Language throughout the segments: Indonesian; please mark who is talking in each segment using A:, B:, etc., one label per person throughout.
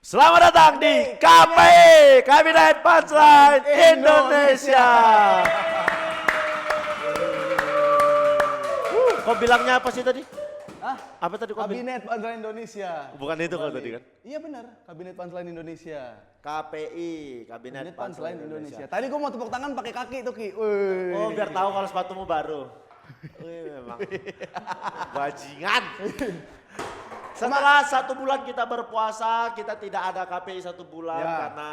A: Selamat datang di KPI, Kabinet Punchline Indonesia. Kok bilangnya apa sih tadi?
B: Hah?
A: Apa tadi kok bilang?
B: Kabinet Punchline Indonesia.
A: Bukan itu kalau tadi kan?
B: Iya benar, Kabinet Punchline Indonesia.
A: KPI, Kabinet
B: Kabinet Punchline Indonesia.
A: Indonesia.
B: Tadi gua mau tepuk tangan pakai kaki tuh Ki.
A: Oh, biar tahu kalau sepatumu baru. Wih, memang bajingan. Setelah 1 bulan kita berpuasa, kita tidak ada KPI 1 bulan
B: Ya.
A: karena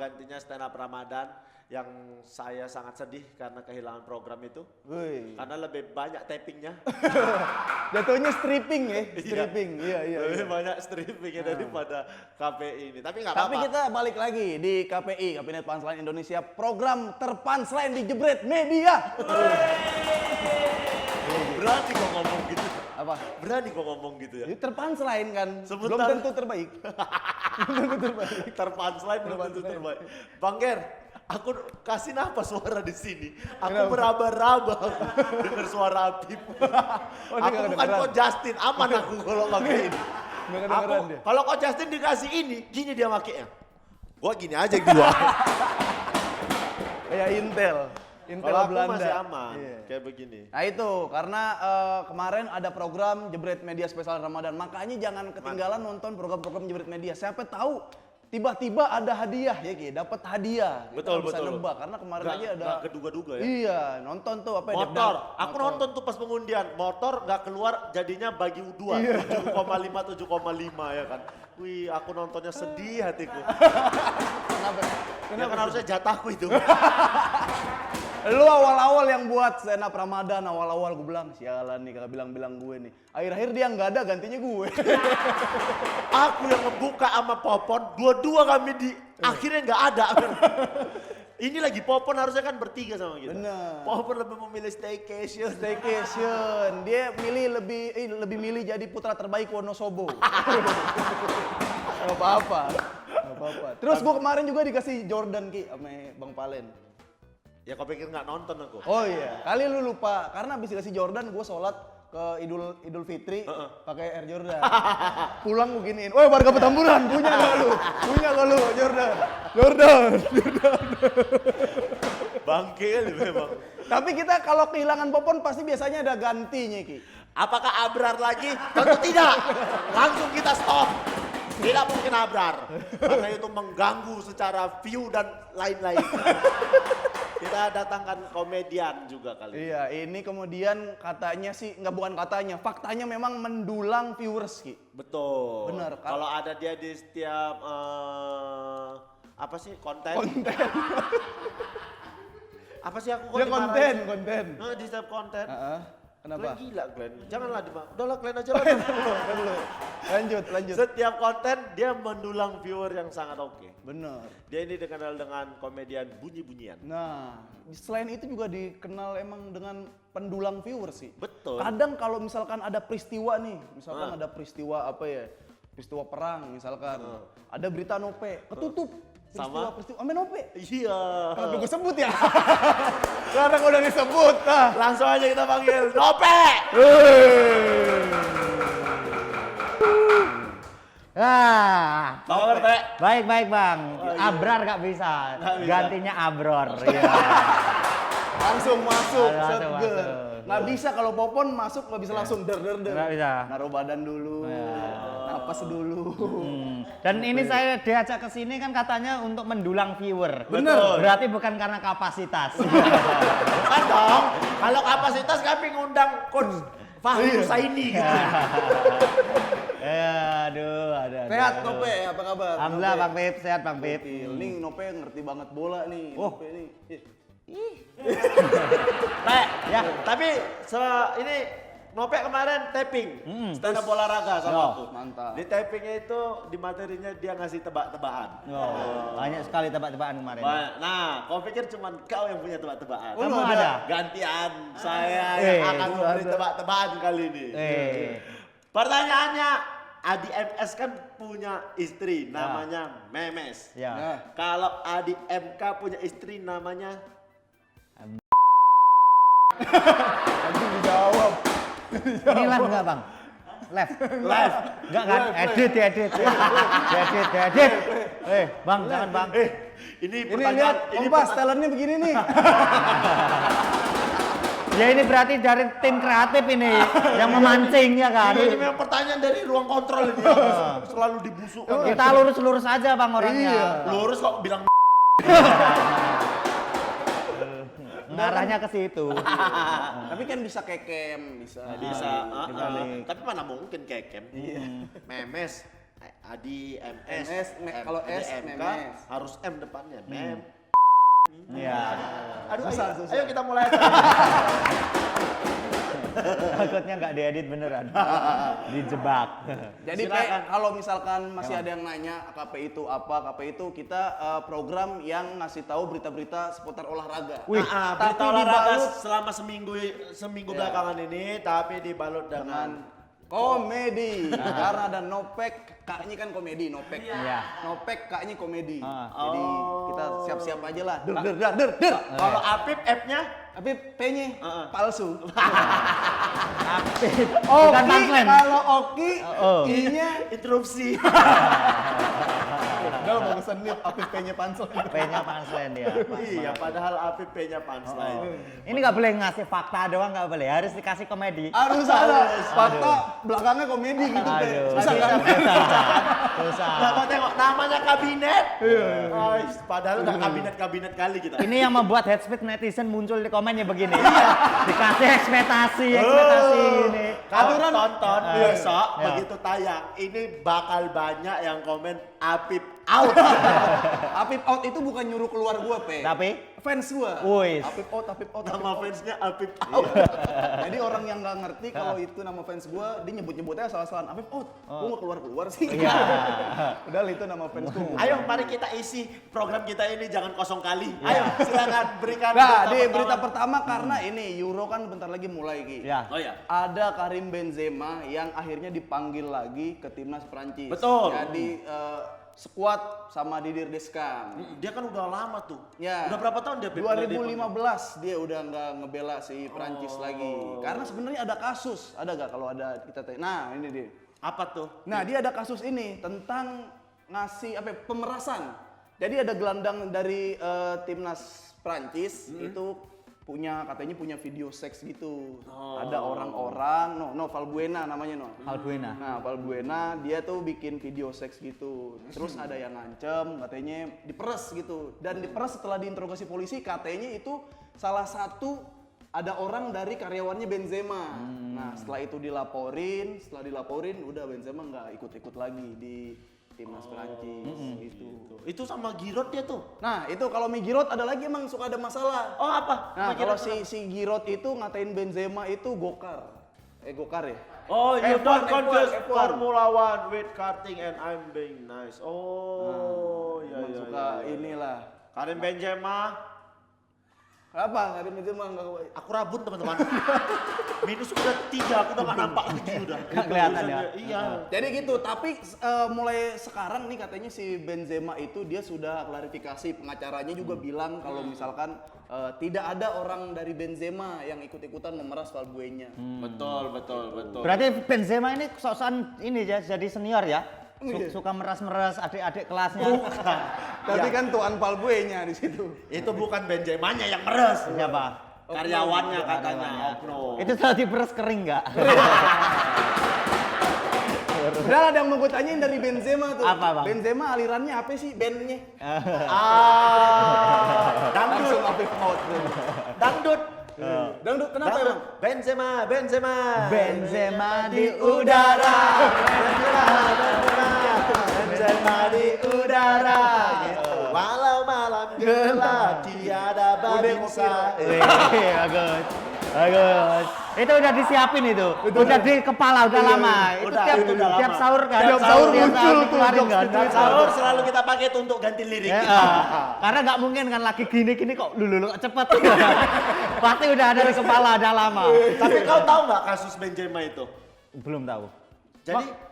A: gantinya stand up Ramadan yang saya sangat sedih karena kehilangan program itu.
B: Wih.
A: Karena lebih banyak tappingnya.
B: Jatuhnya stripping ya, stripping. Iya.
A: Lebih banyak strippingnya daripada KPI ini. Tapi nggak apa-apa.
B: Tapi kita balik lagi di KPI, Kabinet Punchline Indonesia, program terpunchline di Jebret Media.
A: Berani kok ngomong gitu.
B: Apa?
A: Berani kok ngomong gitu ya.
B: Ini terpunchline kan, belum
A: Sebentar.
B: tentu terbaik. Belum tentu terbaik.
A: Terpunchline belum tentu terbaik. Bang Ger, aku kasih nafas suara di sini. Aku
B: Kenapa?
A: meraba-raba dengar suara Habib.
B: Oh, dia
A: Aku
B: nggak
A: bukan
B: kedengeran.
A: kok Justin, aman aku kalau pakai ini.
B: Nggak kedengeran dia.
A: Kalau kok Justin dikasih ini, gini dia makainya. Gua gini aja gua.
B: Kayak Intel
A: Kalau aku
B: Belanda.
A: masih aman,
B: Iya.
A: kayak begini.
B: Nah itu karena kemarin ada program Jebret Media spesial Ramadan, makanya jangan ketinggalan nonton program-program Jebret Media. Siapa tahu tiba-tiba ada hadiah ya Ki, dapat hadiah. Kita
A: Betul,
B: nggak bisa
A: betul.
B: nebak karena kemarin
A: Nggak-
B: aja ada.
A: nggak keduga-duga ya.
B: Iya, nonton tuh apa ya?
A: Motor,
B: Dep-dep.
A: aku nonton tuh pas pengundian, motor nggak keluar jadinya bagi U2,
B: Iya.
A: 7,5, 7,5 ya kan. Wih, aku nontonnya sedih hatiku.
B: Kenapa?
A: Ya kan harusnya jatahku itu.
B: Lu awal-awal yang buat stand up Ramadan, awal-awal gue bilang, sialan nih kakak bilang-bilang gue nih. Akhir-akhir dia nggak ada, gantinya gue.
A: Aku yang ngebuka sama Popon, dua-dua kami di akhirnya nggak ada. Ini lagi Popon harusnya kan bertiga sama kita.
B: Bener.
A: Popon lebih memilih staycation.
B: Staycation, dia lebih milih jadi putra terbaik Wonosobo. Gak apa-apa. Terus gue kemarin juga dikasih Jordan Ki sama Bang Palen.
A: Ya kau pikir nggak nonton aku?
B: Oh iya, kali lu lupa karena habis dikasih Jordan gue sholat ke Idul Fitri pakai Air Jordan. Pulang gue giniin, "Woi warga Petamburan, punya gak lu? Punya gak lu Jordan?"
A: Bangke kali memang.
B: Tapi kita kalau kehilangan Popon pasti biasanya ada gantinya Ki.
A: Apakah Abrar lagi? Tentu tidak. Langsung kita stop. Tidak mungkin Abrar. Karena itu mengganggu secara view dan lain-lain. Kita datangkan komedian juga kali ini.
B: Iya, ini kemudian katanya sih, bukan katanya, faktanya memang mendulang viewers Ki.
A: Betul.
B: Bener, kan?
A: Kalau ada dia di setiap apa sih konten? Apa sih aku kok
B: Dia
A: dimarahin?
B: konten.
A: Nah, di setiap konten.
B: Kenapa?
A: Glenn gila Glenn. Janganlah udahlah Glenn aja lah.
B: Lanjut.
A: Setiap konten dia mendulang viewer yang sangat oke.
B: Bener.
A: Dia ini dikenal dengan komedian bunyi-bunyian.
B: Nah, selain itu juga dikenal emang dengan pendulang viewers sih.
A: Betul.
B: Kadang kalau misalkan ada peristiwa nih, misalkan ada peristiwa apa ya, peristiwa perang misalkan, ada berita Nope, ketutup. Peristiwa sama Nope.
A: Iya.
B: Kenapa gue sebut ya? Karena udah disebut. Nah.
A: Langsung aja kita panggil Nope.
C: Ah,
A: Apa kabar, Pe?
C: baik bang.
A: iya.
C: Abrar gak bisa,
A: Nggak bisa.
C: gantinya Abror. Iya.
B: Langsung masuk,
C: Langsung
B: seger.
C: masuk.
B: Nggak bisa kalau Popon masuk nggak bisa langsung der.
C: Nggak bisa.
B: Naruh badan dulu, napas dulu.
C: Dan ini saya diajak ke sini kan katanya untuk mendulang viewer.
B: Bener.
C: Berarti bukan karena kapasitas.
A: Bukan dong. Kalau kapasitas kami ngundang Coach Fahri Husaini gitu.
C: Aduh.
B: Sehat Nope, apa kabar?
C: Alhamdulillah Bang Pip, sehat Bang Pip.
B: Ini Nope ngerti banget bola nih. Nope nih.
A: Pe, ya, tapi ini Nope kemarin tapping stand up olahraga sama
C: Yo,
A: aku.
B: mantap.
A: Di tappingnya itu di materinya dia ngasih tebak-tebakan.
C: Oh, banyak sekali tebak-tebakan kemarin.
A: Nah, kau pikir cuma kau yang punya tebak-tebakan?
B: Oh,
C: Kamu
B: lu
C: ada?
A: Gantian saya yang akan memberi
B: ada.
A: tebak-tebakan kali ini. Pertanyaannya, Adi MS kan punya istri namanya Memes.
C: Ya.
B: Nah,
A: Kalau Adi MK punya istri namanya
B: langsung dijawab.
C: Inilah enggak Bang? Live.
A: Live.
C: Enggak kan? Edit. Bang, jangan Bang.
A: Ini
B: Ini
A: pertanyaan.
B: lihat Kompas talentnya begini nih.
C: Ya ini berarti dari tim kreatif ini yang memancing ya kan.
A: Ini memang pertanyaan dari ruang kontrol ini. Selalu dibusukkan.
C: Kita lurus-lurus aja Bang orangnya.
B: Iya.
A: Lurus kok bilang
C: Ngarahnya ke situ.
B: Tapi kan bisa kekem, bisa.
A: bisa.
B: dibalik.
A: Tapi mana mungkin kekem. Memes. Adi MS.
B: MS, kalau S,
A: MK
B: memes.
A: harus M depannya. Mem.
C: Iya.
A: Aduh,
B: Susah,
A: ayo,
B: susah.
A: ayo kita mulai.
C: Takutnya nggak diedit beneran. Dijebak.
B: Jadi
A: Silakan.
B: kalau misalkan masih ada yang nanya KPI itu apa, KPI itu kita program yang ngasih tahu berita-berita seputar olahraga.
C: Wih,
A: Berita
B: tapi
A: olahraga
B: dibalut
A: selama seminggu belakangan ini, tapi dibalut dengan
B: dengan komedi. Karena ada Nopek, kaknya kan komedi, Nopek.
C: Iya.
B: Nopek kaknya komedi.
C: Ah.
B: Jadi kita siap-siap aja lah. Der.
A: kalau Apip app-nya
B: Tapi P-nya palsu.
C: Bukan
B: Oki,
C: punchline.
B: kalau Oki,
C: Oh.
B: I-nya
A: interupsi.
B: udah mau kesenit, tapi P-nya punchline.
C: P-nya punchline ya.
A: Iya, padahal Apip P-nya punchline.
C: Ini nggak boleh ngasih fakta doang, nggak boleh. Harus dikasih komedi.
B: Harus ada. Fakta belakangnya komedi gitu, Pe.
C: Aduh,
B: Susah kan?
C: susah.
A: Nah, kau tengok namanya kabinet. Padahal udah kabinet kali kita.
C: Ini yang membuat headspace netizen muncul di komennya begini. Dikasih ekspektasi ini.
A: Kalau
B: Aturan-
A: tonton
C: Iya.
A: besok
C: Iya.
A: begitu tayang, ini bakal banyak yang komen Apip out.
B: Apip out itu bukan nyuruh keluar gua, Pe.
C: Tapi,
B: Fans gua.
C: Wih.
B: Apip out, Apip out.
A: Nama
B: Apip out.
A: fansnya Apip out.
B: Jadi orang yang nggak ngerti kalau itu nama fans gua, dia nyebut-nyebutnya salah-salahan. Apip out. Gua nggak keluar-keluar sih.
C: Iya.
B: Padahal itu nama fans gua.
A: Ayo mari kita isi program kita ini jangan kosong kali. Ayo silakan berikan
B: Nah, di berita pertama karena ini Euro kan bentar lagi mulai, Ki.
C: Ya.
A: Oh ya.
B: Ada Karim Benzema yang akhirnya dipanggil lagi ke timnas Prancis.
A: Betul.
B: Jadi skuad sama Didier Deschamps.
A: Dia kan udah lama tuh.
B: Ya.
A: Udah berapa tahun dia? Pip?
B: 2015 dia udah nggak ngebela si Prancis lagi. Karena sebenarnya ada kasus, ada gak kalau ada kita tanya. Nah, ini dia.
A: Apa tuh?
B: Nah, dia ada kasus ini tentang ngasih apa ya, pemerasan. Jadi ada gelandang dari timnas Prancis itu katanya punya video seks gitu. Ada orang-orang, Valbuena namanya
C: Valbuena.
B: Nah, Valbuena dia tuh bikin video seks gitu. Terus ada yang ngancem, katanya diperes gitu. Dan diperes setelah diinterogasi polisi, katanya itu salah satu ada orang dari karyawannya Benzema. Nah, setelah itu dilaporin, udah Benzema nggak ikut-ikut lagi di timnas Prancis gitu.
A: Itu sama Giroud dia tuh.
B: Nah, itu kalau Giroud ada lagi emang suka ada masalah.
A: Oh apa?
B: Nah,
A: Sama
B: kalau
A: Giroud
B: si Giroud itu ngatain Benzema itu gokar. Gokar ya?
A: Oh, you
B: F1,
A: don't
B: F1,
A: confuse
B: F1.
A: Formula One with karting and I'm being nice. Oh,
B: Emang
A: ya.
B: suka inilah.
A: Karim Benzema,
B: Apa? Karim Benzema nggak
A: aku rabun teman-teman. Minus udah 3, aku udah nggak nampak lagi udah.
C: Nggak kelihatan ya?
A: Iya.
B: Jadi gitu, tapi mulai sekarang nih katanya si Benzema itu dia sudah klarifikasi, pengacaranya juga bilang kalau misalkan tidak ada orang dari Benzema yang ikut-ikutan memeras Valbuena.
A: Betul.
C: Berarti Benzema ini sosokan ini ya, jadi senior ya?
B: Iya.
C: Suka meras-meras adik-adik kelasnya.
B: Tapi kan Tuan Valbuena di situ.
A: Itu bukan Benzemanya yang meres.
C: Siapa?
A: Karyawannya katanya,
C: Karyawannya.
A: oknum.
C: Itu setelah diperes kering nggak?
B: Udah ada yang mau gue tanyain dari Benzema tuh.
C: Apa, Bang?
B: Benzema alirannya apa sih bandnya?
A: Dangdut.
B: Langsung Apip out.
A: Dangdut.
B: Dangdut, kenapa ya, Bang?
C: Benzema di udara.
A: Benzema di udara. Gitu. Walau malam gelap tiada babinsa.
C: Bagus. Itu udah disiapin itu. Udah di kepala udah lama. Itu
A: Udah,
C: tiap
A: itu udah lama.
C: tiap sahur kan.
A: Tiap sahur
B: muncul tuh,
C: dikeluarin
B: jokes
C: kan.
B: di Twitter.
A: Sahur selalu kita pakai itu untuk ganti lirik.
C: Ya, karena nggak mungkin kan lagi gini kok lulu kok cepet. Pasti udah ada di kepala udah lama.
A: Tapi kau tahu nggak kasus Benzema itu?
C: Belum tahu.
A: Jadi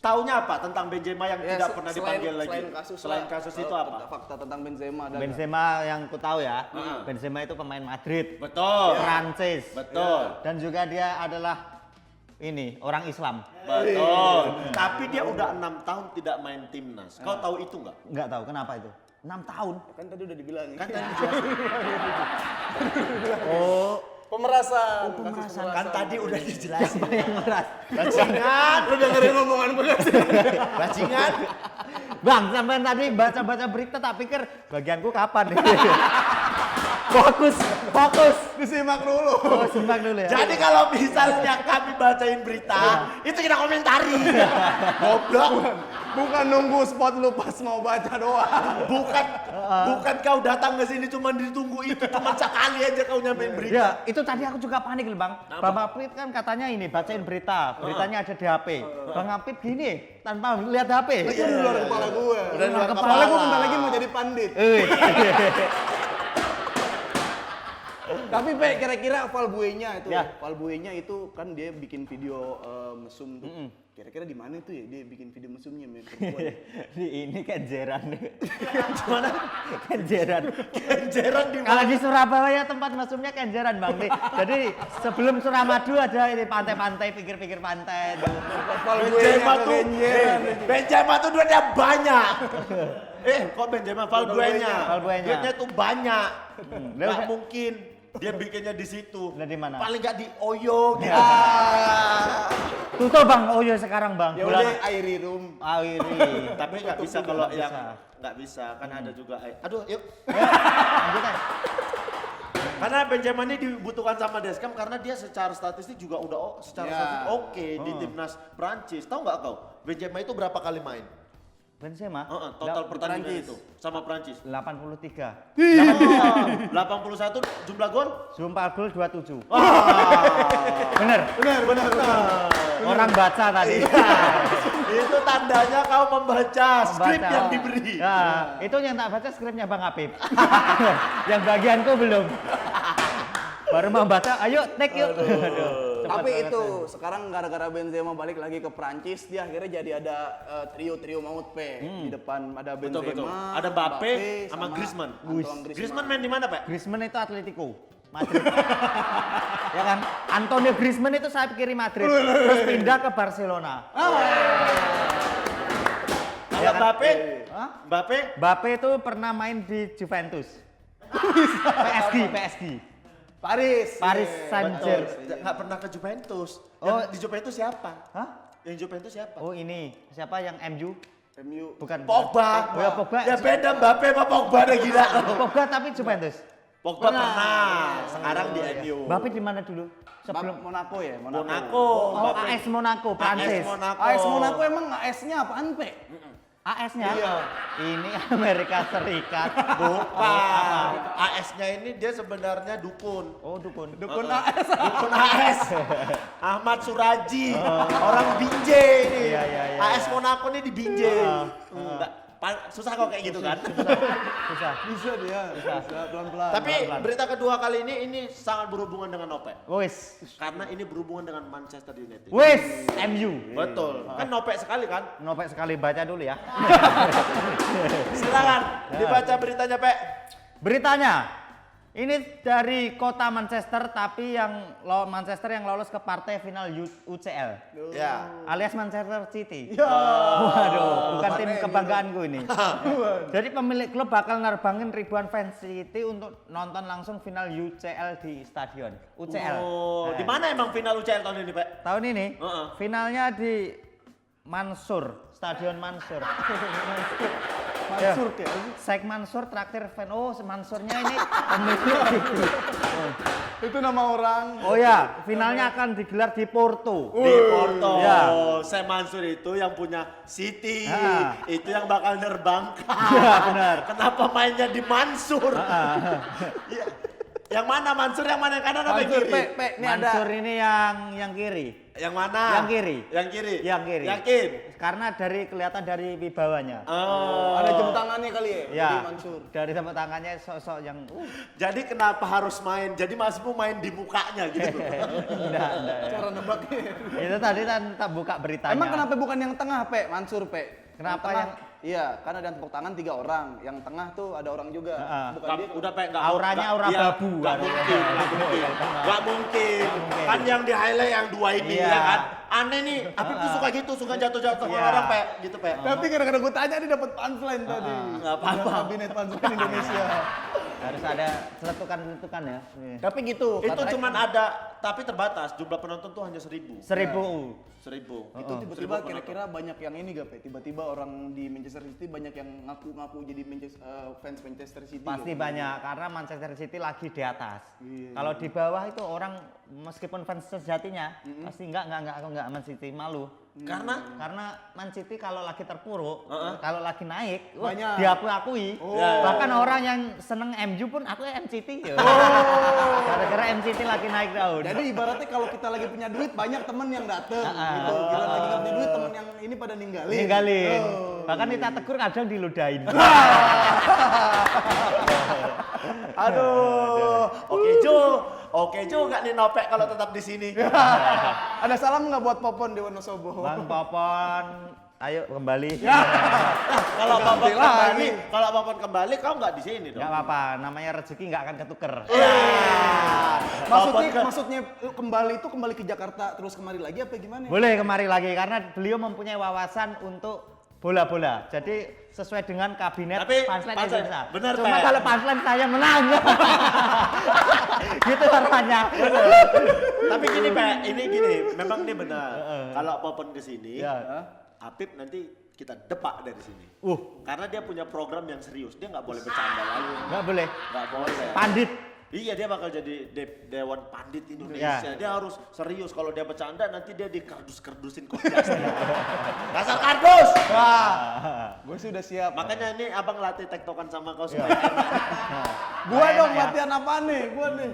A: taunya apa tentang Benzema yang
B: Ya,
A: tidak pernah dipanggil lagi?
B: Selain
A: kasus itu
B: kalau
A: apa?
B: Fakta tentang Benzema ada nggak?
C: Benzema yang ku tahu ya. Benzema itu pemain Madrid.
A: Betul.
C: Prancis.
A: Betul.
C: Dan juga dia adalah ini orang Islam.
A: Betul. Tapi dia udah 6 tahun tidak main timnas. Kau tahu itu nggak?
C: Nggak tahu kenapa itu. 6 tahun.
B: Kan tadi udah dibilang.
A: Kan tadi dijelasin.
C: Oh,
B: Pemerasan.
C: pemerasan.
A: Kan tadi udah dijelasin.
C: siapa yang meras?
A: Bajingan.
B: Lu dengerin omongan gue gak sih?
A: Bajingan.
C: Bang, sampai tadi baca-baca berita tak pikir bagianku kapan nih. Fokus.
B: Disimak dulu.
C: Oh, simak dulu ya.
A: Jadi kalau misalnya kami bacain berita, itu kita komentari. Goblok.
B: Bukan nunggu spot lu pas mau baca doang.
A: Bukan kau datang ke sini cuma ditunggu itu, cuma sekali aja kau nyampein berita.
C: Ya, itu tadi aku juga panik loh Bang. Bang Apip kan katanya ini bacain berita, beritanya ada di HP. Bang Apip gini, tanpa lihat HP.
B: Itu di luar kepala gue.
A: Udah di luar
B: Soalnya
A: kepala.
B: gue bentar lagi mau jadi pandit. Tapi Pe, kira-kira Valbuena itu,
C: Ya.
B: Valbuena itu kan dia bikin video mesum tuh. Kira-kira di mana tuh ya dia bikin video mesumnya men perempuan?
C: Di ini Kenjeran.
A: Gimana?
C: Kenjeran.
A: Kenjeran di
C: Kalau di Surabaya tempat mesumnya Kenjeran Bang. Jadi sebelum Suramadu ada ini pantai-pantai, pinggir-pinggir pantai.
A: Benzema tuh,
B: Kenjeran.
A: Benzema tuh duitnya banyak. Kok Benzema? Valbuena.
C: Valbuena.
A: Duitnya tuh banyak.
C: Dia
A: Gak
C: udah-
A: mungkin dia bikinnya di situ.
C: Nah, di mana?
A: Paling gak di Oyo gitu.
C: Tutup Bang, oh iya sekarang Bang.
B: Ya
C: Bulan
B: udah Airi Room.
C: Airi.
A: Tapi nggak bisa kalau
C: nggak
A: yang
C: bisa.
A: nggak bisa kan ada juga. Aduh, yuk.
C: Lanjut aja.
A: Karena Benzema ini dibutuhkan sama Deschamps karena dia secara statistik juga udah secara
B: Ya.
A: statistik oke di timnas Prancis. Tahu nggak kau? Benzema itu berapa kali main?
C: Benzema.
A: Total pertandingan
B: Prancis.
A: itu sama Prancis.
C: 83.
A: 81 jumlah gol?
C: Sumpah gol 27.
A: Bener.
C: Bener. Orang baca tadi.
A: Itu tandanya kau membaca skrip
C: Membaca.
A: yang diberi.
C: Ya, itu yang tak baca skripnya Bang Apip. Yang bagianku belum. Baru membaca, ayo take yuk. Aduh, cepat
B: Tapi
C: banget
B: itu
C: ya.
B: sekarang gara-gara Benzema balik lagi ke Prancis, dia akhirnya jadi ada trio maut Pe. Di depan ada Benzema,
A: Betul. Ada Mbappe sama Griezmann.
B: Antoine
A: Griezmann main di mana, Pak?
C: Griezmann itu Atletico Madrid. Ya kan? Antonio Griezmann itu sayap kiri Madrid, terus pindah ke Barcelona.
A: Kalau
C: Ya kan?
A: Mbappe?
C: Hah?
A: Mbappe?
C: Mbappe itu pernah main di Juventus. PSG.
B: Paris
C: Saint-Germain.
A: Nggak pernah ke Juventus.
C: Oh.
A: Yang di Juventus siapa?
C: Hah?
A: Yang Juventus siapa?
C: Oh ini, siapa yang MU?
B: MU.
C: Bukan.
A: Pogba.
C: Oh ya Pogba.
A: Ya beda Mbappe sama Pogba deh gila.
C: Pogba tapi Juventus.
A: Pogba pernah. Sekarang di MU.
C: Mbappe di mana dulu? Sebelum
B: Monaco ya,
A: Monaco.
C: Oh,
A: Mbappe.
C: AS Monaco, Prancis.
A: AS Monaco.
B: AS Monaco emang AS-nya apaan Pe?
C: AS-nya?
B: Iya.
C: Ini Amerika Serikat.
A: Bukan. AS-nya ini dia sebenarnya dukun.
C: Oh, dukun.
B: Dukun AS.
A: Dukun AS. Ahmad Suraji. Orang Binjai ini.
C: Iya.
A: AS Monaco ini di Binjai. Susah kok kayak gitu kan.
C: Susah.
B: Bisa dia, bisa pelan-pelan.
A: Tapi berita kedua kali ini sangat berhubungan dengan Nope.
C: Wis.
A: Karena ini berhubungan dengan Manchester United.
C: Wis, MU.
A: Betul. Kan Nope sekali kan?
C: Nopek sekali baca dulu ya.
A: Silakan dibaca beritanya, Pak.
C: Beritanya, ini dari kota Manchester tapi yang Manchester yang lolos ke partai final UCL.
A: Ya.
C: Alias Manchester City. Waduh, bukan tim kebanggaanku ini. Jadi pemilik klub bakal nerbangin ribuan fans City untuk nonton langsung final UCL di stadion UCL.
A: Oh,
C: Nah,
A: di mana emang final UCL tahun ini, Pak?
C: tahun ini
A: Heeh.
C: finalnya di Mansur, Stadion Mansur.
B: Mansur kayak
C: Sheikh Mansur traktir fan. Oh, Mansurnya ini pemilik.
B: itu nama orang.
C: Oh ya, finalnya akan digelar di Porto.
A: Di Porto.
C: Ya.
A: Sam Mansur itu yang punya City.
C: Ah.
A: Itu yang bakal nerbangkan.
C: Iya, benar.
A: Kenapa mainnya di Mansur? Iya. Yang mana Mansur, yang mana yang kanan apa yang
B: Mansur
A: kiri?
B: Pe, ini
C: Mansur
B: ada.
C: ini yang kiri.
A: Yang mana?
C: Yang kiri.
A: Yang kiri.
C: Yang kiri.
A: Yakin?
C: Karena kelihatan dari wibawanya.
A: Oh.
B: Ada jam tangannya kali ya?
C: Ya,
B: Jadi Mansur.
C: dari tepuk tangannya sosok yang
A: Jadi kenapa harus main? Jadi Masmu main di mukanya gitu.
C: enggak.
B: Cara nebaknya.
C: Itu tadi kan tak buka beritanya.
B: Emang kenapa bukan yang tengah Pe? Mansur Pe.
C: Kenapa
B: tengah?
C: yang
B: Iya, kan ada yang tepuk tangan 3 orang, yang tengah tuh ada orang juga. Bukan dia.
A: Udah Pak, nggak
C: Auranya aura
A: iya,
C: babu.
A: nggak mungkin, nggak mungkin. Kan yang di highlight yang 2 ini
C: Iya.
A: ya kan. Aneh nih, Apip tuh suka gitu, suka jatuh-jatuh
C: Iya.
A: orang Pak, gitu Pak.
B: Tapi kadang-kadang gue tanya dia dapat punchline tadi.
A: Nggak apa-apa.
B: Kabinet punchline Indonesia.
C: Harus ada celetukan-celetukan ya.
B: Tapi gitu.
A: Itu
B: kata-
A: cuman ada, tapi terbatas. Jumlah penonton tuh hanya 1.000.
C: 1000.
A: 1.000.
B: itu tiba-tiba kira-kira banyak yang ini gak, Pe? Tiba-tiba orang di Manchester City banyak yang ngaku-ngaku jadi fans Manchester City.
C: Pasti
B: gak?
C: banyak karena Manchester City lagi di atas.
B: Iya.
C: Kalau di bawah itu orang meskipun fans sejatinya pasti enggak Man City malu. Karena Man City kalau lagi terpuruk, kalau lagi naik, wah,
B: Banyak.
C: diakui.
B: Oh.
C: Bahkan orang yang seneng MU pun aku MCT ya. Gara-gara MCT lagi naik daun.
B: Jadi ibaratnya kalau kita lagi punya duit banyak temen yang dateng gitu. Gila lagi gak punya duit temen yang ini pada ninggalin.
C: Ninggalin.
B: Oh.
C: Bahkan kita tegur kadang diludahin.
A: Aduh, oke juga nih Nopek kalau tetap di sini.
B: Ada salam nggak buat Popon di Wonosobo?
C: Bang Popon, ayo kembali.
A: Kalau Popon
B: Ganti
A: kembali,
B: lagi.
A: kau nggak di sini dong.
C: Gak apa-apa, namanya rezeki nggak akan ketuker.
B: Maksudnya kembali itu kembali ke Jakarta terus kemari lagi apa gimana?
C: Boleh kemari lagi karena beliau mempunyai wawasan untuk bola-bola. Jadi sesuai dengan kabinet
A: Tapi,
C: punchline
A: punchline,
C: Indonesia.
A: bener,
C: Cuma
A: Pak.
C: kalau punchline saya menang. Gitu caranya.
A: Tapi gini Pak, ini gini, memang ini benar. Kalau Popon ke sini,
C: Ya.
A: Apip nanti kita depak dari sini. Karena dia punya program yang serius, dia nggak boleh bercanda lagi.
C: Nggak boleh.
A: Nggak boleh.
C: Pandit.
A: Iya, dia bakal jadi Dewan Pandit Indonesia.
C: Ya.
A: Dia harus serius. Kalau dia bercanda nanti dia dikardus-kardusin Coach Justin. Dasar kardus.
B: Gue sih udah siap.
A: Makanya ini abang latih tektokan sama kau supaya
B: Gua
C: Enak
B: dong
C: ya.
B: latihan apa nih? Gua nih.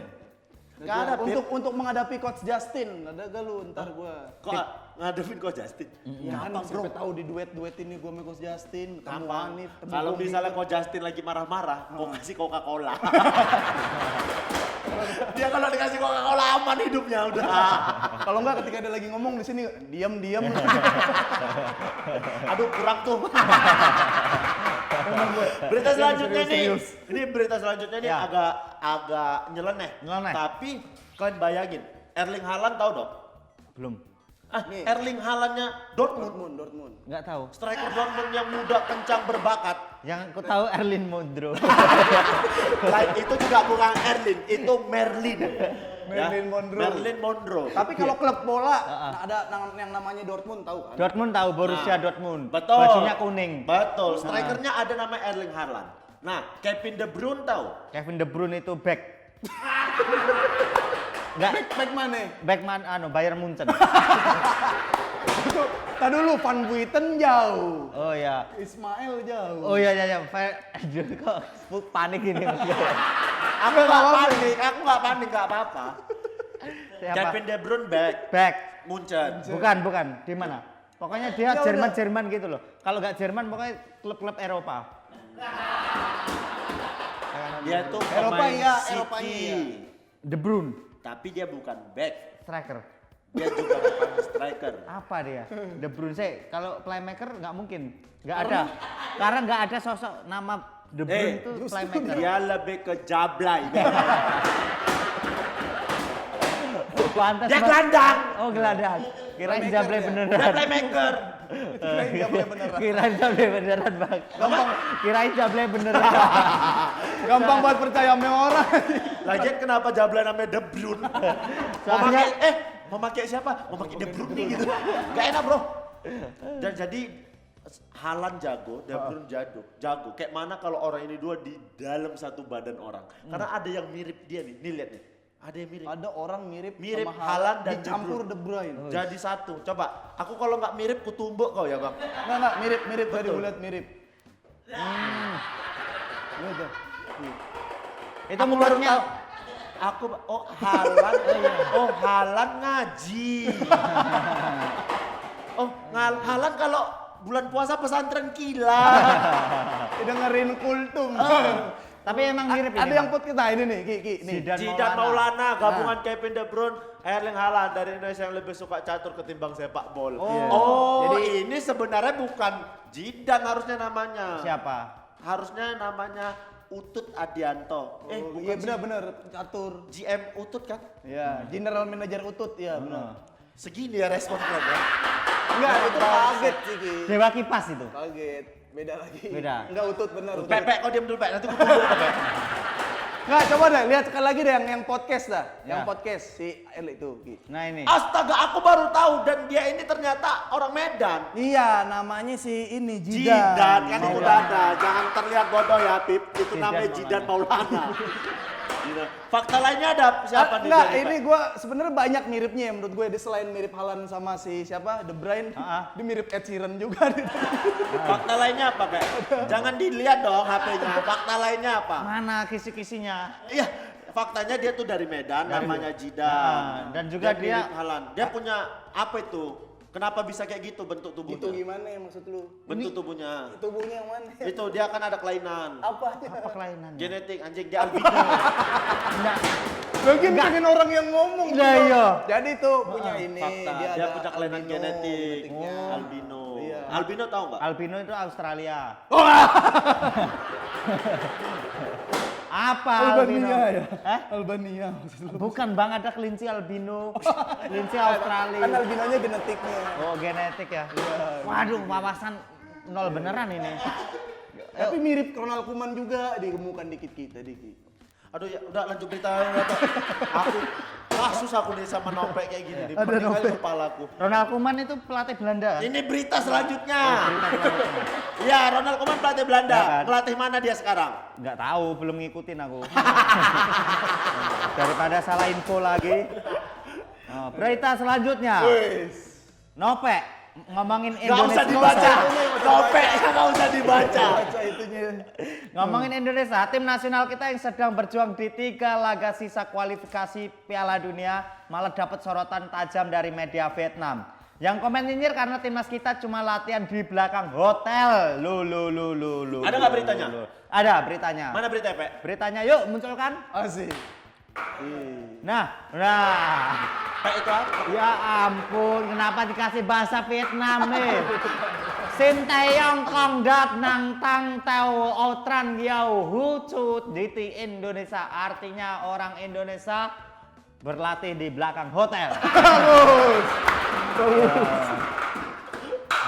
A: Nggak ada, Pip.
B: untuk menghadapi Coach Justin. Ada gak lu ntar gua?
A: Kok ngadepin Coach Justin?
B: Ya kan
A: Gampang, bro.
B: siapa tahu di duet ini gua sama Coach Justin, ketemu
A: Gampang.
B: Hanif, ketemu
A: Kalau
B: Bobby.
A: misalnya Coach Justin lagi marah-marah, kau kasih Coca-Cola. Dia kalau dikasih Coca-Cola aman hidupnya udah.
B: Kalau enggak ketika dia lagi ngomong di sini diam-diam.
A: Aduh kurang tuh. Berita selanjutnya nih. Ini berita selanjutnya nih
C: Ya.
A: agak nyeleneh.
C: Nyeleneh.
A: Tapi kalian bayangin, Erling Haaland tahu dong?
C: Belum.
B: Nih.
A: Erling Haalandnya Dortmund.
B: Dortmund.
C: Nggak tahu.
A: Striker Dortmund yang muda, kencang, berbakat.
C: Yang aku tahu Erlin Mondro.
A: Lain itu juga bukan Erling, itu Merlin.
B: Merlin Monroe.
A: Merlin Monroe.
B: Tapi kalau klub bola ada yang namanya Dortmund tahu kan?
C: Dortmund tahu Borussia Dortmund.
A: Betul.
C: Bajunya kuning.
A: Betul. Strikernya ada nama Erling Haaland. Nah, Kevin De Bruyne tahu?
C: Kevin De Bruyne itu back. Enggak,
B: Back mana?
C: backman Bayern Munchen.
B: Tadi dulu Van Buiten jauh.
C: Oh ya.
B: Ismail jauh.
C: Oh iya ya. Aduh kok panik ini.
A: Aku nggak panik, nggak apa-apa.
C: Siapa?
A: Kevin De Bruyne back,
C: Back.
A: Munchen.
C: Bukan. Di mana? Pokoknya dia
B: Ya
C: Jerman gitu loh. Kalau nggak Jerman pokoknya klub-klub Eropa.
A: Dia tuh
B: Eropa
A: pemain
B: iya,
A: City.
B: Eropanya iya.
C: De Bruyne,
A: Tapi dia bukan back,
C: striker.
A: dia juga bukan striker.
C: Apa dia? De Bruyne sih. Kalau playmaker nggak mungkin. Nggak ada. Karena nggak ada sosok nama De Bruyne itu playmaker.
A: Dia lebih ke jablay.
C: Pantas
A: Dia
C: banget.
A: gelandang.
C: Oh gelandang. Kirain
B: Playmaker
C: Jablay
B: ya?
C: beneran.
A: Dia playmaker.
B: Nggak boleh beneran.
C: Kirain Jablay beneran bang. Kirain Jablay beneran.
B: Gampang banget percaya sama orang.
A: Lagian kenapa jablay namanya De Bruyne?
C: Soalnya-
A: Mau pakai siapa? Mau pakai De Bruyne nih gitu. Gak enak bro. Dan jadi Haaland jago, De Bruyne jago. Kayak mana kalau orang ini dua di dalam satu badan orang? Karena ada yang mirip dia nih. Nih lihat nih. Ada yang mirip.
B: Ada orang mirip
A: Mirip
B: sama
A: Haaland dan
B: dicampur
A: De
B: De Bruyne.
A: Jadi satu. Coba, aku kalau nggak mirip kutumbuk kau ya bang.
B: Enggak mirip tadi
A: Betul.
B: gue lihat mirip. Lihat tuh.
C: Itu
A: Aku baru
C: mulutnya.
A: tahu. Haaland ngaji. Haaland kalau bulan puasa pesantren kilat.
B: Dengerin kultum.
C: Tapi emang mirip ini.
B: Ada yang
C: Bang.
B: put kita ini nih, Ki, nih.
A: Zidane Maulana, gabungan Kevin De Bruyne, Erling Haaland dari Indonesia yang lebih suka catur ketimbang sepak bola.
B: Jadi
A: Ini sebenarnya bukan Zidane harusnya namanya.
C: Siapa?
A: Harusnya namanya Utut Adianto. Bukan
B: iya benar-benar catur.
A: GM Utut kan?
B: Iya, General Manager Utut, iya benar.
A: Segini ya respon klub ya.
B: Enggak, itu kaget sih, Ki.
C: Dewa kipas itu.
B: Kaget. Beda lagi.
C: Beda.
B: Enggak Utut benar. Utut.
A: Pek, kau diam dulu Pek, nanti gue tunggu Pek.
B: Enggak, coba deh lihat sekali lagi deh yang podcast dah. Yang
C: Ya.
B: podcast si El itu, Ki.
C: Nah ini.
A: Astaga, aku baru tahu dan dia ini ternyata orang Medan.
B: Iya, namanya si ini
A: Zidane kan itu
B: Maulana.
A: udah ada. Jangan terlihat bodoh ya, Pip. Itu
C: Zidane
A: namanya Zidane Maulana. Fakta lainnya ada siapa nih?
B: Enggak,
A: dari
B: ini
A: Pep?
B: gue sebenarnya banyak miripnya ya menurut gue. Dia selain mirip Haaland sama si siapa, De Bruyne, dia mirip Ed Sheeran juga.
A: Fakta lainnya apa, Pep? Jangan dilihat dong HP-nya. Fakta lainnya apa?
C: Mana kisi-kisinya?
A: Iya, faktanya dia tuh dari Medan, namanya
C: Nah,
A: Zidane.
C: dan juga dia-
A: mirip Haaland. Dia punya apa itu? Kenapa bisa kayak gitu bentuk tubuhnya?
B: Itu gimana ya maksud lu?
A: Bentuk tubuhnya.
B: Tubuhnya yang mana?
A: Itu dia kan ada kelainan.
B: Apanya?
C: Apa kelainannya?
A: Genetik anjing dia albino.
C: Enggak.
B: Bagian pengen orang yang ngomong.
C: Iya,
B: gitu.
C: iya.
B: Jadi tuh punya ini.
A: Fakta, dia
B: ada
A: punya kelainan
B: albino
A: genetik.
B: genetiknya.
A: Albino.
B: Iya.
A: Albino tahu nggak?
C: Albino itu Australia. Apa albino?
B: Albania ya?
C: Hah?
B: Albania maksud lu.
C: Bukan Bang, ada kelinci albino. Kelinci Australia.
B: Kan albinonya genetiknya.
C: Oh, genetik ya. Waduh, wawasan nol beneran ini.
B: Tapi mirip Ronald Koeman juga, digemukan dikit kita dikit.
A: Aduh ya, udah lanjut berita ya, Tok. Aku kasus aku nih sama Nopek kayak gini nih.
B: Ada
A: Pening kali
B: Nopek.
A: kepalaku.
C: Ronald Koeman itu pelatih Belanda kan?
A: Ini berita selanjutnya.
C: Berita selanjutnya.
A: Ya, Ronald Koeman pelatih Belanda.
C: Ya kan?
A: Pelatih mana dia sekarang?
C: Nggak tahu, belum ngikutin aku. Daripada salah info lagi. Oh, berita selanjutnya.
B: Wes.
C: Nopek ngomongin
A: Gak usah
C: Indonesia.
A: dibaca. Nopek gak usah dibaca.
B: Baca itunya.
C: Ngomongin Indonesia, tim nasional kita yang sedang berjuang di 3 laga sisa kualifikasi Piala Dunia malah dapat sorotan tajam dari media Vietnam. Yang komen nyinyir karena timnas kita cuma latihan di belakang hotel. Lu.
A: Ada nggak beritanya?
C: Ada beritanya.
A: Mana berita, Pek?
C: Beritanya yuk munculkan.
B: Asik.
C: Nah.
A: Pek itu apa?
C: Ya ampun, kenapa dikasih bahasa Vietnam nih? Sin Taeyong Kong Dat Nang Tang Teo Outran Yau Hu Cut di Indonesia, artinya orang Indonesia berlatih di belakang hotel.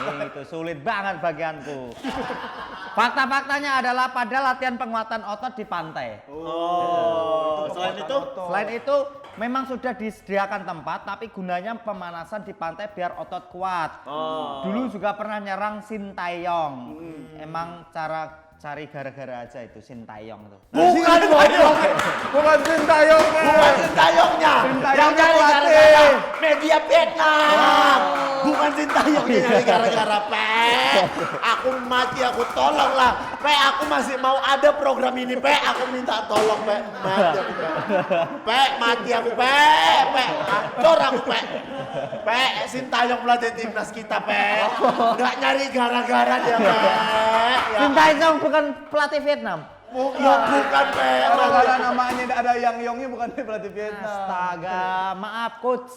C: Itu sulit banget bagianku. Fakta-faktanya adalah pada latihan penguatan otot di pantai.
A: Selain itu?
C: Selain itu, memang sudah disediakan tempat, tapi gunanya pemanasan di pantai biar otot kuat. Dulu juga pernah nyerang Sintayong. Emang cara cari gara-gara aja itu Sintayong tuh.
A: Bukan bodoh.
B: Bukan Sintayong.
A: Bukan Sintayongnya. Yang
B: Sintayongnya
A: nyari
B: pelatih.
A: gara-gara media Vietnam. Bukan Sintayongnya nyari gara-gara, Pek. Aku mati, aku tolong lah. Pek, aku masih mau ada program ini, Pek. Aku minta tolong, Pek. Mati aku, Pek. Pek, mati aku, Pek. Pek, hancur aku, Pek. Pek, Sintayong pelatih timnas kita, Pek. Nggak nyari gara-gara dia, Pek. Ya.
C: Sintayong bukan pelatih Vietnam.
A: Ya bukan, Pek.
B: Gara-gara namanya ada Yang Yongnya bukan pelatih Vietnam.
C: Astaga, maaf coach.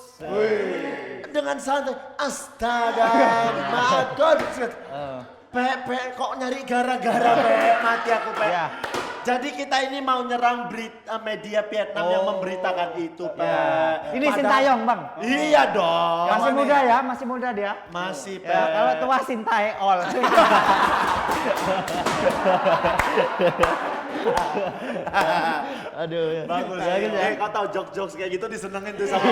A: Dengan santai, astaga, maaf, coach. Pe, kok nyari gara-gara, Pe? Mati aku, Pe.
C: Ya.
A: Jadi kita ini mau nyerang media Vietnam yang memberitakan itu, Pe.
C: Ya. Ini
A: Padahal-
C: Sintayong, Bang.
A: Iya dong.
C: Masih muda ya, masih muda dia.
A: Masih, Pe.
C: Ya, kalau tua Sintaeol. Aduh.
A: Bagus.
C: Bagus ya.
A: Kau tahu jokes-jokes kayak gitu disenengin tuh sama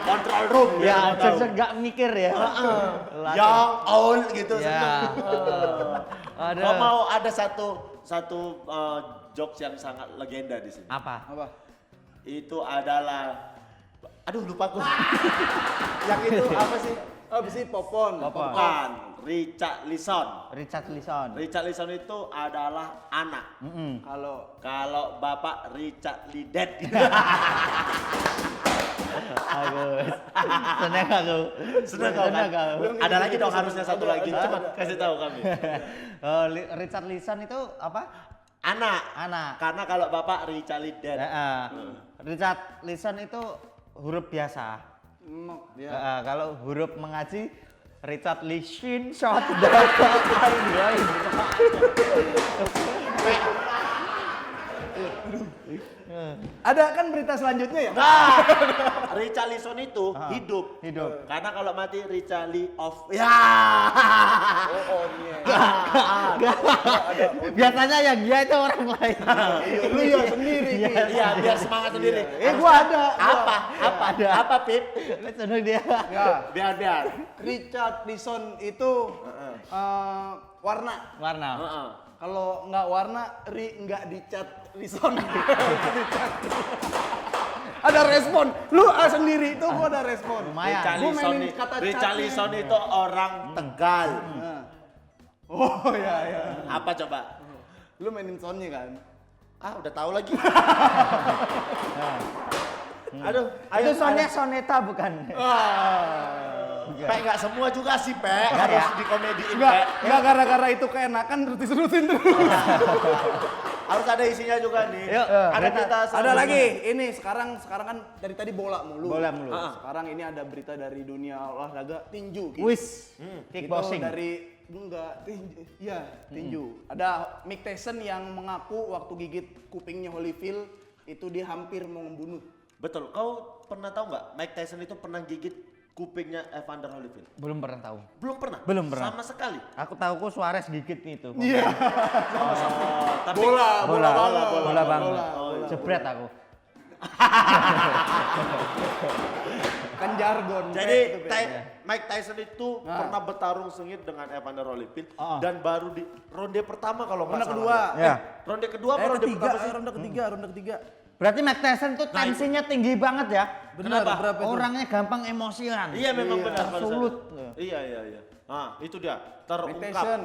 A: control room.
C: Ya,
A: kau tahu.
C: cocok nggak mikir ya.
A: Young, old gitu
C: Ya.
A: seneng.
C: Aduh.
A: Kau mau ada satu jokes yang sangat legenda di sini.
C: Apa?
B: Apa?
A: Itu adalah, aduh lupa aku. Yang itu apa sih?
B: Apa sih Popon?
A: Bukan, Richard Lisson.
C: Richard Lisson.
A: Richard Lisson itu adalah anak. Kalau bapak Richard Lidet.
C: Bagus. Senang aku.
A: Senang kau kan? Ada lagi dong harusnya satu lagi. Coba kasih tahu kami.
C: Richard Lisson itu apa?
A: Anak.
C: Anak.
A: Karena kalau bapak Richarlison.
C: Richarlison itu huruf biasa.
B: Ya.
C: Kalau huruf mengaji Richarlison shot.
B: Ada kan berita selanjutnya ya?
A: Nah, Richarlison itu hidup.
C: Hidup.
A: Karena kalau mati Richarli off. Ya.
C: Biasanya yang dia itu orang lain.
B: Lu ya sendiri.
A: Iya, biar semangat sendiri.
B: Gua ada.
A: Apa, Pip?
C: Seneng dia.
B: Ya,
A: Biar.
B: Richarlison itu warna.
C: Warna.
A: Heeh.
B: Kalau nggak warna, nggak dicat Lison. Ada respon. Lu sendiri itu gua ada respon.
C: Lumayan.
B: Gua mainin kata
A: Richarlison itu orang Tegal.
B: Oh ya.
A: Apa coba?
B: Lu mainin sonnya kan?
A: Udah tahu lagi. Aduh,
C: Itu soneta bukan?
A: Pek nggak semua juga sih, Pek. Harus dikomediin,
B: Enggak,
A: Pek.
B: enggak gara-gara itu keenakan terus diserutin terus.
A: Harus ada isinya juga nih.
C: Yuk,
A: Ada berita
B: Ada
A: selanjutnya.
B: lagi. Ini sekarang kan dari tadi bola mulu.
C: Bola mulu.
B: Sekarang ini ada berita dari dunia olahraga tinju. Gitu.
C: Wis.
B: Itu
C: Kickboxing.
B: dari tinju. Iya, tinju. Ada Mike Tyson yang mengaku waktu gigit kupingnya Holyfield itu dia hampir mau membunuh.
A: Betul. Kau pernah tahu nggak Mike Tyson itu pernah gigit kupingnya Evander Holyfield?
C: Belum pernah tahu.
A: Belum pernah.
C: Belum pernah.
A: Sama sekali.
C: Aku tahu kok Suarez gigit itu.
B: Iya.
A: Tapi
B: Bola
C: banget.
A: Oh, iya.
C: Jebret aku.
B: Kan jargon.
A: Jadi
B: Itu, Pe.
A: Mike Tyson itu pernah bertarung sengit dengan Evander Holyfield dan baru di ronde pertama kalau nggak
B: Ronde
A: salah.
B: kedua.
C: Ya.
A: Ronde kedua apa ronde
B: ketiga,
A: pertama sih?
B: ronde ketiga.
C: Berarti Mike Tyson tuh tensinya tinggi banget ya.
B: Benar,
A: Kenapa?
B: berapa itu?
C: Orangnya gampang emosian.
A: Iya memang benar pada saat
C: sulut.
A: itu. Iya. Nah, itu dia
B: Mike
A: terungkap.
B: Tyson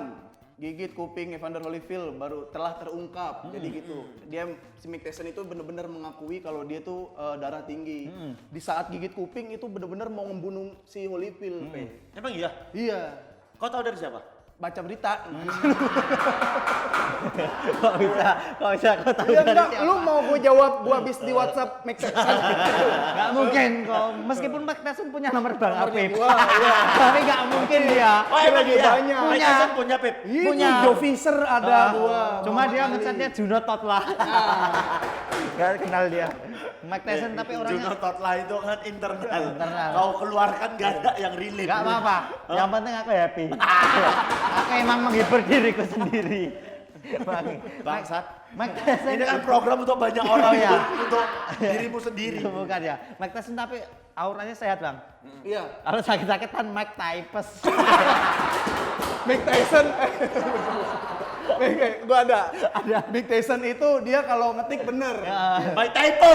B: gigit kuping Evander Holyfield telah terungkap. Jadi gitu. Dia si Mike Tyson itu benar-benar mengakui kalau dia tuh darah tinggi. Di saat gigit kuping itu benar-benar mau membunuh si Holyfield. Pe.
A: Emang iya?
B: Iya.
A: Kau tahu dari siapa?
B: Baca berita.
C: Kok bisa kau tahu
B: Ya
C: dari
B: enggak,
C: siapa?
B: lu mau gue jawab gua habis di WhatsApp Mike Tyson.
C: Nggak mungkin kok. Meskipun Mike Tyson punya nomor Bang
B: Nomornya
C: Apip.
B: gua, iya.
C: Tapi nggak mungkin dia.
A: Oh emang
B: lagi
A: iya?
B: banyak.
A: Mike Tyson punya, Pip?
B: Punya Joe Fisher ada gua.
C: Cuma dia
B: Muhammad Ali.
C: ngecatnya Juno Totlah. Gak kenal dia. Mike Tyson tapi
A: Juno
C: orangnya
A: Totlah itu kan internal.
C: Internal.
A: Kau keluarkan gak ada yang relate.
C: nggak apa-apa. Yang penting aku happy. Aku emang menghibur diriku sendiri.
A: Bangsat.
C: Mike Tyson
A: Ini kan program untuk banyak orang
C: ya.
A: untuk dirimu sendiri.
C: itu bukan ya. Mike Tyson tapi auranya sehat bang.
B: Iya.
C: Kalau sakit-sakitan Mike Types.
B: Mike Tyson. Gua ada. Mike Tyson itu dia kalau ngetik bener.
A: By typo.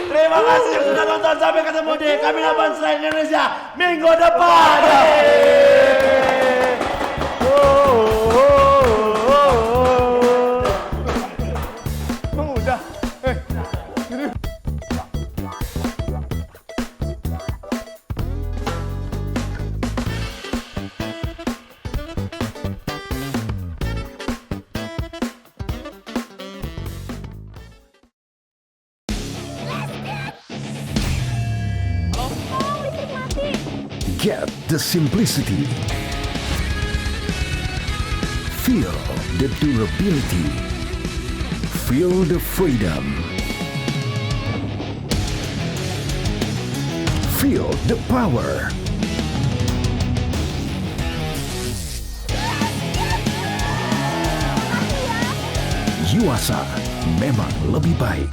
A: Terima kasih yang sudah nonton, sampai ketemu di Kamila Punchline Indonesia minggu depan.
B: Emang udah.
D: Get the simplicity. Feel the durability. Feel the freedom. Feel the power. Yuasa memang lebih baik.